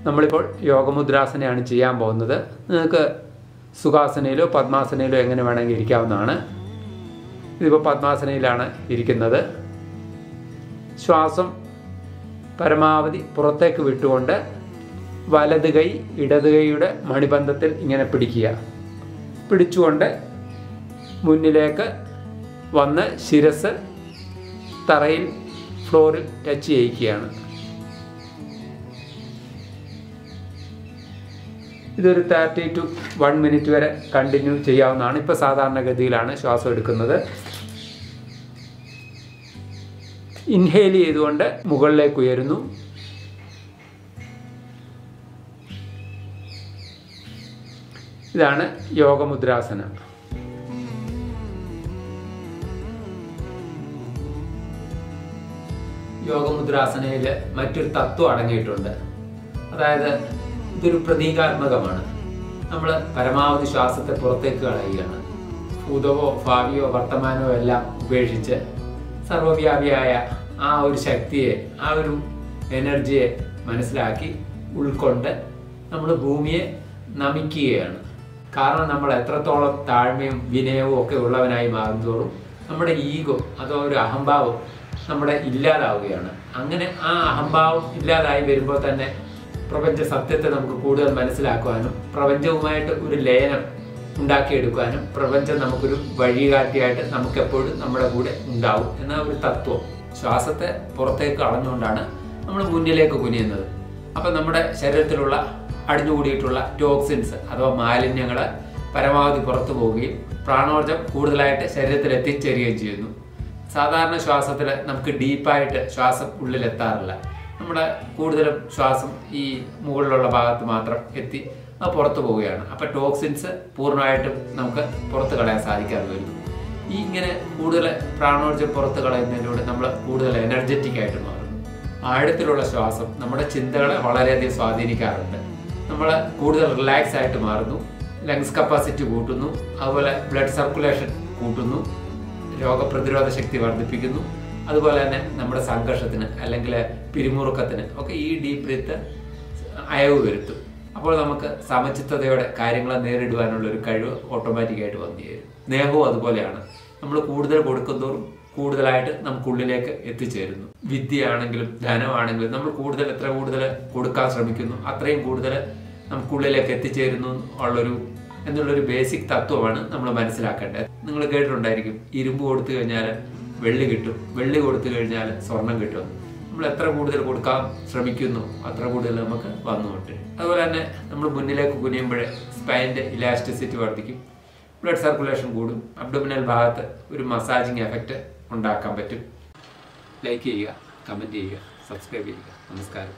നമ്മളിപ്പോൾ യോഗമുദ്രാസനയാണ് ചെയ്യാൻ പോകുന്നത്. നിങ്ങൾക്ക് സുഖാസനയിലോ പദ്മാസനയിലോ എങ്ങനെ വേണമെങ്കിൽ ഇരിക്കാവുന്നതാണ്. ഇതിപ്പോൾ പദ്മാസനയിലാണ് ഇരിക്കുന്നത്. ശ്വാസം പരമാവധി പുറത്തേക്ക് വിട്ടുകൊണ്ട് വലത് കൈ ഇടത് കൈയുടെ മണിബന്ധത്തിൽ ഇങ്ങനെ പിടിക്കുക. പിടിച്ചുകൊണ്ട് മുന്നിലേക്ക് വന്ന് ശിരസ് തറയിൽ ഫ്ലോറിൽ ടച്ച് ചെയ്യിക്കുകയാണ്. ഇതൊരു 30 to 1 minute വരെ കണ്ടിന്യൂ ചെയ്യാവുന്നതാണ്. ഇപ്പോൾ സാധാരണഗതിയിലാണ് ശ്വാസം എടുക്കുന്നത്. ഇൻഹേൽ ചെയ്തുകൊണ്ട് മുകളിലേക്ക് ഉയരുന്നു. ഇതാണ് യോഗമുദ്രാസന. യോഗമുദ്രാസനയിൽ മറ്റൊരു തത്വം അടങ്ങിയിട്ടുണ്ട്. അതായത് ഇതൊരു പ്രതീകാത്മകമാണ്. നമ്മൾ പരമാവധി ശ്വാസത്തെ പുറത്തേക്ക് കളയുകയാണ്. ഭൂതമോ ഭാവിയോ വർത്തമാനമോ എല്ലാം ഉപേക്ഷിച്ച് സർവ്വവ്യാപിയായ ആ ഒരു ശക്തിയെ, ആ ഒരു എനർജിയെ മനസ്സിലാക്കി ഉൾക്കൊണ്ട് നമ്മൾ ഭൂമിയെ നമിക്കുകയാണ്. കാരണം നമ്മൾ എത്രത്തോളം താഴ്മയും വിനയവും ഒക്കെ ഉള്ളവനായി മാറുന്നതോറും നമ്മുടെ ഈഗോ, അതോ ഒരു അഹംഭാവം നമ്മുടെ ഇല്ലാതാവുകയാണ്. അങ്ങനെ ആ അഹംഭാവം ഇല്ലാതായി വരുമ്പോൾ തന്നെ പ്രപഞ്ച സത്യത്തെ നമുക്ക് കൂടുതൽ മനസ്സിലാക്കുവാനും പ്രപഞ്ചവുമായിട്ട് ഒരു ലയനം ഉണ്ടാക്കിയെടുക്കുവാനും പ്രപഞ്ചം നമുക്കൊരു വഴികാട്ടിയായിട്ട് നമുക്കെപ്പോഴും നമ്മുടെ കൂടെ ഉണ്ടാവും എന്ന ഒരു തത്വം. ശ്വാസത്തെ പുറത്തേക്ക് കളഞ്ഞുകൊണ്ടാണ് നമ്മൾ മുന്നിലേക്ക് കുനിയുന്നത്. അപ്പം നമ്മുടെ ശരീരത്തിലുള്ള അടിഞ്ഞുകൂടിയിട്ടുള്ള ടോക്സിൻസ് അഥവാ മാലിന്യങ്ങൾ പരമാവധി പുറത്തു പോവുകയും പ്രാണോർജം കൂടുതലായിട്ട് ശരീരത്തിൽ എത്തിച്ചേരുകയും ചെയ്യുന്നു. സാധാരണ ശ്വാസത്തിൽ നമുക്ക് ഡീപ്പായിട്ട് ശ്വാസം ഉള്ളിലെത്താറില്ല. നമ്മുടെ കൂടുതലും ശ്വാസം ഈ മുകളിലുള്ള ഭാഗത്ത് മാത്രം എത്തി അത് പുറത്തു പോവുകയാണ്. അപ്പം ടോക്സിൻസ് പൂർണ്ണമായിട്ടും നമുക്ക് പുറത്ത് കളയാൻ സാധിക്കാതെ വരുന്നു. ഈ ഇങ്ങനെ കൂടുതൽ പ്രാണോർജം പുറത്ത് കളയുന്നതിലൂടെ നമ്മൾ കൂടുതൽ എനർജറ്റിക് ആയിട്ട് മാറുന്നു. ആഴത്തിലുള്ള ശ്വാസം നമ്മുടെ ചിന്തകളെ വളരെയധികം സ്വാധീനിക്കാറുണ്ട്. നമ്മൾ കൂടുതൽ റിലാക്സ് ആയിട്ട് മാറുന്നു. ലങ്സ് കപ്പാസിറ്റി കൂട്ടുന്നു. അതുപോലെ ബ്ലഡ് സർക്കുലേഷൻ കൂട്ടുന്നു. രോഗപ്രതിരോധ ശക്തി വർദ്ധിപ്പിക്കുന്നു. അതുപോലെ തന്നെ നമ്മുടെ സംഘർഷത്തിന് അല്ലെങ്കിൽ പിരിമുറുക്കത്തിന് ഒക്കെ ഈ ഡീപ് ബ്രീത്ത് അയവ് വരുത്തും. അപ്പോൾ നമുക്ക് സമചിത്തതയോടെ കാര്യങ്ങളെ നേരിടുവാനുള്ള ഒരു കഴിവ് ഓട്ടോമാറ്റിക്കായിട്ട് വന്നു ചേരും. സ്നേഹവും അതുപോലെയാണ്. നമ്മൾ കൂടുതൽ കൊടുക്കുന്തോറും കൂടുതലായിട്ട് നമുക്കുള്ളിലേക്ക് എത്തിച്ചേരുന്നു. വിദ്യയാണെങ്കിലും ധനമാണെങ്കിലും നമ്മൾ എത്ര കൂടുതൽ കൊടുക്കാൻ ശ്രമിക്കുന്നു അത്രയും കൂടുതൽ നമുക്കുള്ളിലേക്ക് എത്തിച്ചേരുന്നു എന്നുള്ളൊരു ബേസിക് തത്വമാണ് നമ്മൾ മനസ്സിലാക്കേണ്ടത്. നിങ്ങൾ കേട്ടിട്ടുണ്ടായിരിക്കും, ഇരുമ്പ് കൊടുത്തു കഴിഞ്ഞാൽ വെള്ളി കിട്ടും, വെള്ളി കൊടുത്തു കഴിഞ്ഞാൽ സ്വർണം കിട്ടും. നമ്മൾ എത്ര കൂടുതൽ കൊടുക്കാൻ ശ്രമിക്കുന്നു അത്ര കൂടുതൽ നമുക്ക് വന്നുകൊണ്ട്. അതുപോലെ തന്നെ നമ്മൾ മുന്നിലേക്ക് കുനിയുമ്പോഴേ സ്പൈൻ്റെ ഇലാസ്റ്റിസിറ്റി വർദ്ധിക്കും, ബ്ലഡ് സർക്കുലേഷൻ കൂടും, അബ്ഡോമിനൽ ഭാഗത്ത് ഒരു മസാജിങ് എഫക്റ്റ് ഉണ്ടാക്കാൻ പറ്റും. ലൈക്ക് ചെയ്യുക, കമൻറ്റ് ചെയ്യുക, സബ്സ്ക്രൈബ് ചെയ്യുക. നമസ്കാരം.